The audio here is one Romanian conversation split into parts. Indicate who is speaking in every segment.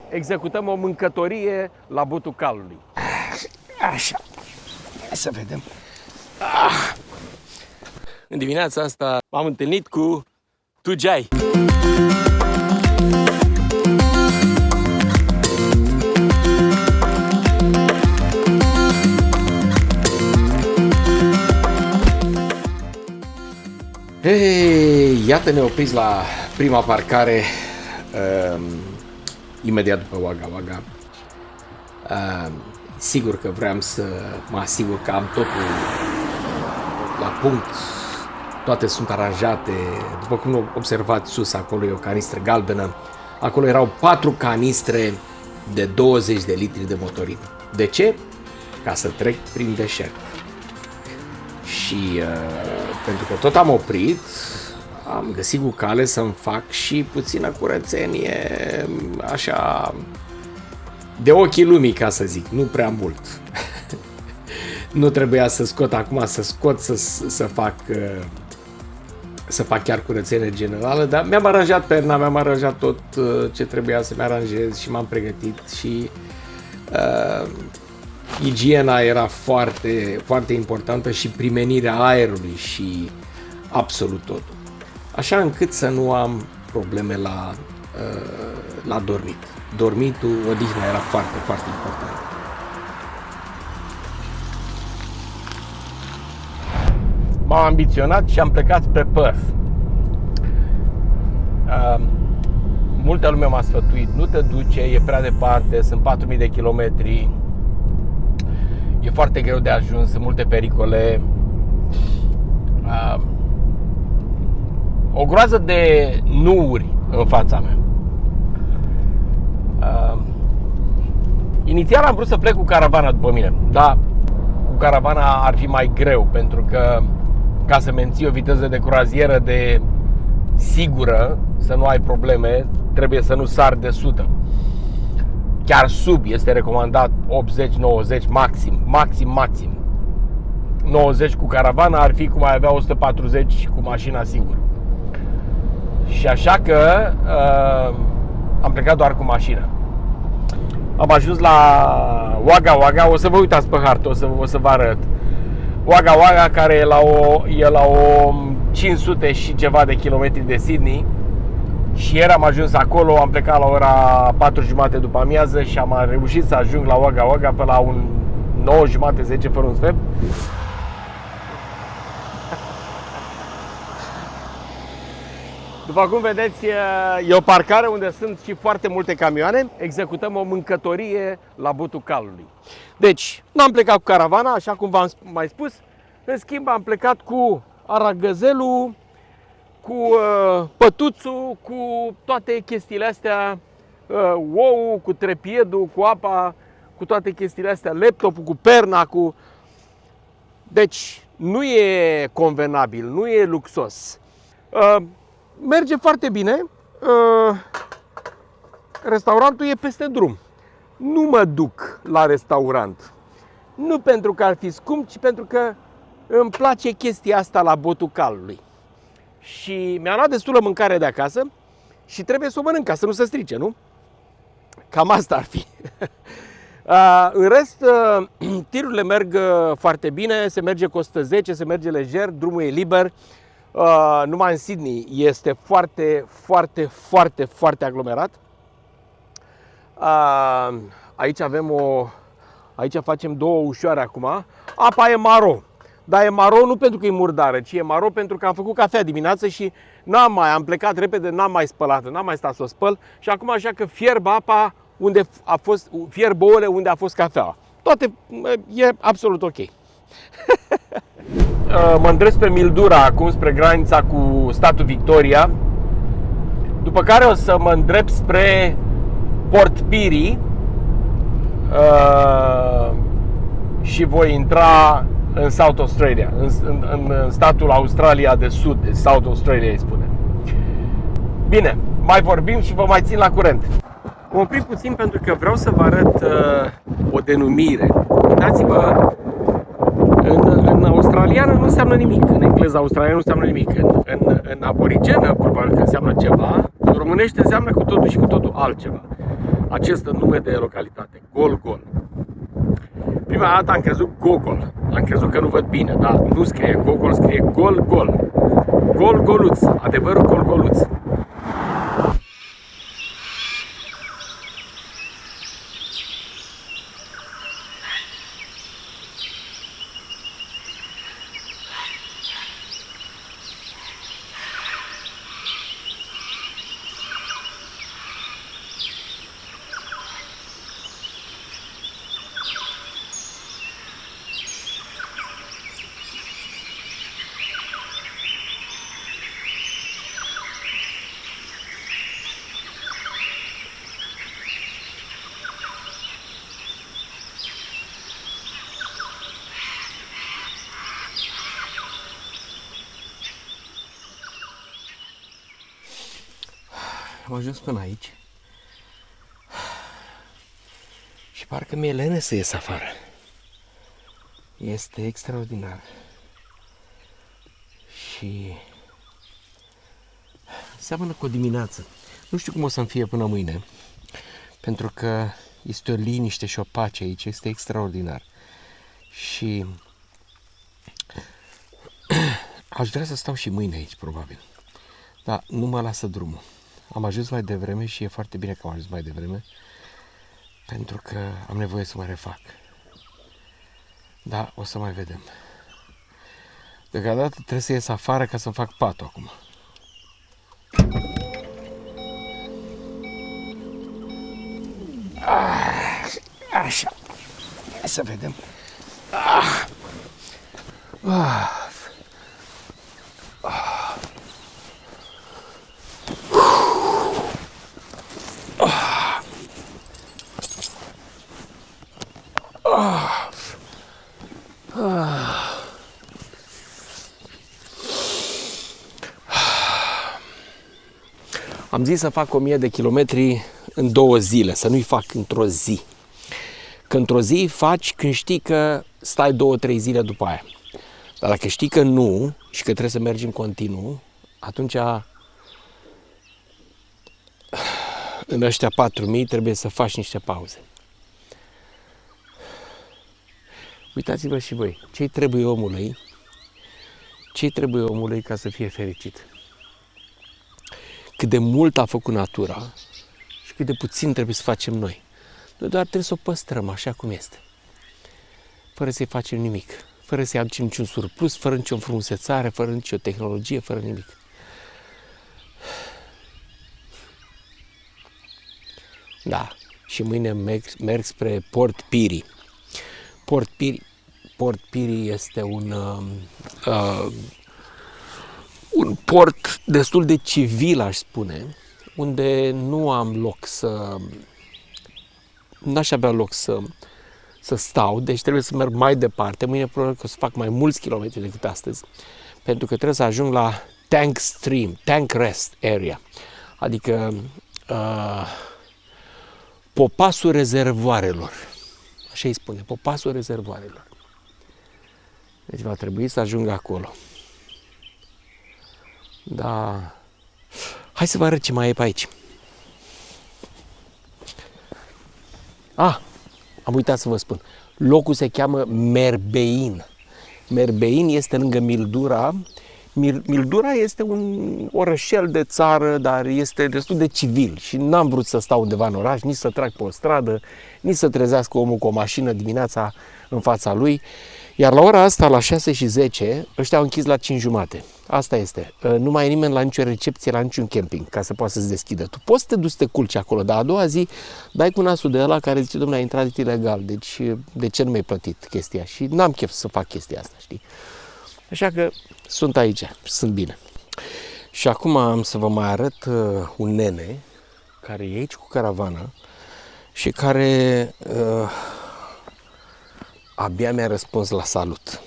Speaker 1: executăm o mâncătorie la Butul Calului.
Speaker 2: Așa, hai să vedem.
Speaker 1: În dimineața asta m-am întâlnit cu Tujai. Hei, iată ne opriți la prima parcare imediat după Wagga Wagga. Sigur că vreau să mă asigur că am totul la punct, toate sunt aranjate. După cum observați sus, acolo e o canistră galbenă, acolo erau 4 canistre de 20 de litri de motorină. De ce? Ca să trec prin deșert. Și pentru că tot am oprit, am găsit cu cale să-mi fac și puțină curățenie, așa, de ochii lumii, ca să zic, nu prea mult. Nu trebuia să scot acum, să fac chiar curățenie generală, dar mi-am aranjat perna, mi-am aranjat tot ce trebuia să-mi aranjez și m-am pregătit și igiena era foarte, foarte importantă și primenirea aerului și absolut totul. Așa încât să nu am probleme la dormit. Dormitul, odihna era foarte, foarte important. M-am ambiționat și am plecat spre Perth. Multă lume m-a sfătuit, nu te duce, e prea departe, sunt 4000 de kilometri, e foarte greu de ajuns, sunt multe pericole. O groază de nuuri în fața mea. Inițial am vrut să plec cu caravana după mine, dar cu caravana ar fi mai greu, pentru că ca să menții o viteză de croazieră de sigură, să nu ai probleme, trebuie să nu sari de 100. Chiar sub este recomandat 80-90 maxim. 90 cu caravana ar fi cum ai avea 140 cu mașina singură. Și așa că am plecat doar cu mașina. Am ajuns la Wagga Wagga, o să vă uitați pe hartă, o să vă arăt. Wagga Wagga, care e la o 500 și ceva de kilometri de Sydney. Și ieri am ajuns acolo, am plecat la ora 4:30 după amiază și am reușit să ajung la Wagga Wagga pe la un 9:30, 10 fără un sfert. După cum vedeți, e o parcare unde sunt și foarte multe camioane. Executăm o mâncătorie la Butul Calului. Deci, n-am plecat cu caravana, așa cum v-am mai spus. În schimb, am plecat cu aragăzelul, cu pătuțul, cu toate chestiile astea, ou, cu trepiedul, cu apa, cu toate chestiile astea, laptopul, cu perna, cu... Deci, nu e convenabil, nu e luxos. Merge foarte bine. Restaurantul e peste drum. Nu mă duc la restaurant. Nu pentru că ar fi scump, ci pentru că îmi place chestia asta la Butul Calului. Și mi-am luat destulă mâncare de acasă și trebuie să o mănânc ca să nu se strice, nu? Cam asta ar fi. În rest, tirurile merg foarte bine, se merge cu 110, se merge lejer, drumul e liber. Numai în Sydney este foarte, foarte, foarte, foarte aglomerat. Aici facem 2 ușoare acum. Apa e maro. Dar e maro nu pentru că e murdară, ci e maro pentru că am făcut cafea dimineață și am plecat repede, n-am mai spălat, n-am mai stat să o spăl și acum așa că fierb apa unde a fost, fierb ouăle unde a fost cafeaua. Toate e absolut ok. Mă îndrept pe Mildura acum spre granița cu statul Victoria, după care o să mă îndrept spre Port Pirie și voi intra în South Australia, în statul Australia de Sud, South Australia îi spune. Bine, mai vorbim și vă mai țin la curent. Mă oprim puțin pentru că vreau să vă arăt o denumire. Uitați-vă, în australiană nu înseamnă nimic, în engleză australiană nu înseamnă nimic, în aborigenă probabil că înseamnă ceva, în românește înseamnă cu totul și cu totul altceva. acest nume de localitate, Gol-Gol. Prima dată am crezut Gogol, am crezut că nu văd bine, dar nu scrie Gogol, scrie Gol-Gol. Gol-Goluț, adevărul Gol-Goluț. Am ajuns până aici și parcă mi-e lene să ies afară. Este extraordinar și seamănă cu o dimineață. Nu știu cum o să-mi fie până mâine, pentru că este o liniște și o pace aici, este extraordinar. Și aș vrea să stau și mâine aici, probabil. Dar nu mă lasă drumul. Am ajuns mai devreme și e foarte bine că am ajuns mai devreme, pentru că am nevoie să mă refac. Da, o să mai vedem. Deocamdată trebuie să ies afară ca să-mi fac patul acum.
Speaker 2: Așa. Hai să vedem.
Speaker 1: Am zis să fac 1000 de kilometri în 2 zile, să nu-i fac într-o zi. Că într-o zi faci când știi că stai 2-3 zile după aia. Dar dacă știi că nu și că trebuie să mergi în continuu, atunci în ăștia 4000 trebuie să faci niște pauze. Uitați-vă și voi, ce-i trebuie omului? Ce-i trebuie omului ca să fie fericit? Cât de mult a făcut natura și cât de puțin trebuie să facem noi. Noi doar trebuie să o păstrăm așa cum este. Fără să-i facem nimic. Fără să-i aducem niciun surplus, fără nicio frumusețare, fără nicio tehnologie, fără nimic. Da. Și mâine merg spre Port Pirie. Port Pirie este un port destul de civil, aș spune, unde nu am loc n-aș avea loc să stau, deci trebuie să merg mai departe. Mâine probabil că o să fac mai mulți kilometri decât astăzi, pentru că trebuie să ajung la Tank Rest Area, adică popasul rezervoarelor. Așa îi spune, popasul rezervoarelor. Deci va trebui să ajung acolo. Da. Hai să vă arăt ce mai e pe aici. Am uitat să vă spun. Locul se cheamă Merbein. Merbein este lângă Mildura. Mildura este un orășel de țară, dar este destul de civil și n-am vrut să stau undeva în oraș, nici să trag pe o stradă, nici să trezească omul cu o mașină dimineața în fața lui. Iar la ora asta, la 6:10, ăștia au închis la 5:30. Asta este. Nu mai e nimeni la nicio recepție, la niciun camping, ca să poată să-ți deschidă. Tu poți să te duci să te culci acolo, dar a doua zi dai cu nasul de ăla care zice, dom'le, a intrat ilegal, deci de ce nu mi-ai plătit chestia? Și n-am chef să fac chestia asta, știi? Așa că sunt aici, sunt bine. Și acum am să vă mai arăt un nene care e aici cu caravana și care abia mi-a răspuns la salut.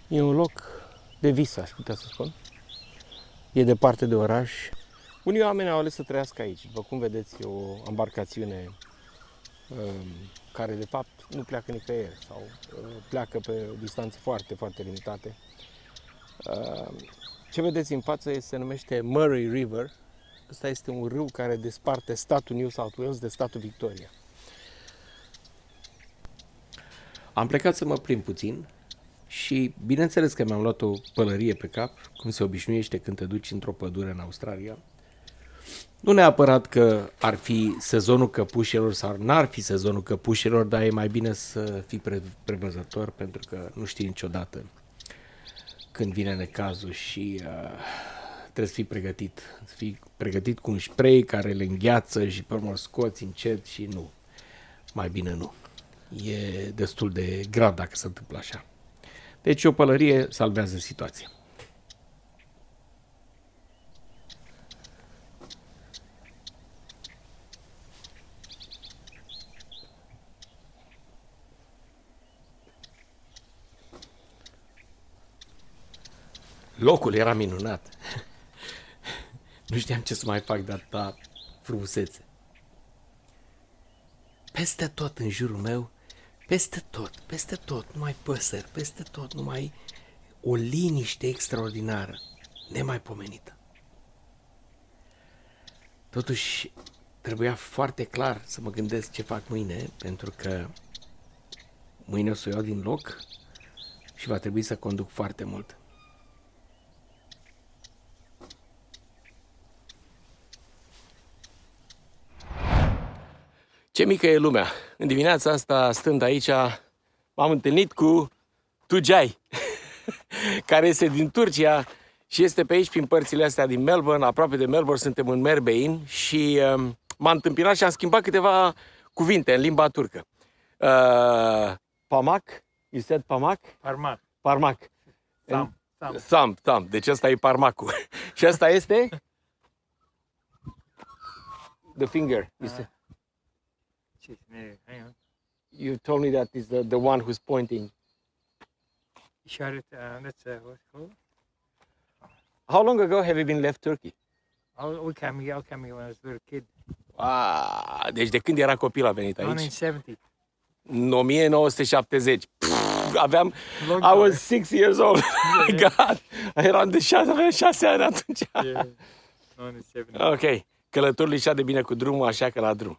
Speaker 1: E un loc de vis, aș putea să spun. E departe de oraș, Unii oameni au ales să trăiască aici. După cum vedeți, e o embarcațiune care de fapt nu pleacă nicăieri sau pleacă pe distanțe foarte, foarte limitate. Ce vedeți în față se numește Murray River. Ăsta este un râu care desparte statul New South Wales de statul Victoria. Am plecat să mă plimb puțin și bineînțeles că mi-am luat o pălărie pe cap, cum se obișnuiește când te duci într-o pădure în Australia. Nu neapărat că ar fi sezonul căpușilor sau n-ar fi sezonul căpușilor, dar e mai bine să fii prevăzător pentru că nu știi niciodată când vine necazul și trebuie să fii pregătit. Să fii pregătit cu un spray care le îngheață și pe urmă scoți încet și nu. Mai bine nu. E destul de grav dacă se întâmplă așa. Deci o pălărie salvează situația. Locul era minunat. Nu știam ce să mai fac de atâta frumusețe. Peste tot în jurul meu, peste tot, numai păsări, peste tot, numai o liniște extraordinară, nemaipomenită. Totuși, trebuia foarte clar să mă gândesc ce fac mâine, pentru că mâine o să o iau din loc și va trebui să conduc foarte mult. Ce mică e lumea! În dimineața asta, stând aici, m-am întâlnit cu Tujai, care este din Turcia și este pe aici, prin părțile astea din Melbourne, aproape de Melbourne, suntem în Merbein și m-a întâmpinat și am schimbat câteva cuvinte în limba turcă. Pamak, you said pamak?
Speaker 3: Parmak.
Speaker 1: Parmak.
Speaker 3: Thumb.
Speaker 1: Deci ăsta e parmacul. Și ăsta este? The finger.
Speaker 3: Hang on.
Speaker 1: You told me that is the one who's pointing.
Speaker 3: İşaret, that's what's it called?
Speaker 1: How long ago have you been left Turkey?
Speaker 3: I came here when I was a little kid.
Speaker 1: Deci de când era copil a venit aici?
Speaker 3: 1970.
Speaker 1: În 1970. Aveam,
Speaker 3: Long
Speaker 1: I was
Speaker 3: time.
Speaker 1: 6 years old. My God! Eram de 6 ani atunci.
Speaker 3: Yeah. 1970.
Speaker 1: Ok. Călătorul ieșea de bine cu drumul, așa că la drum.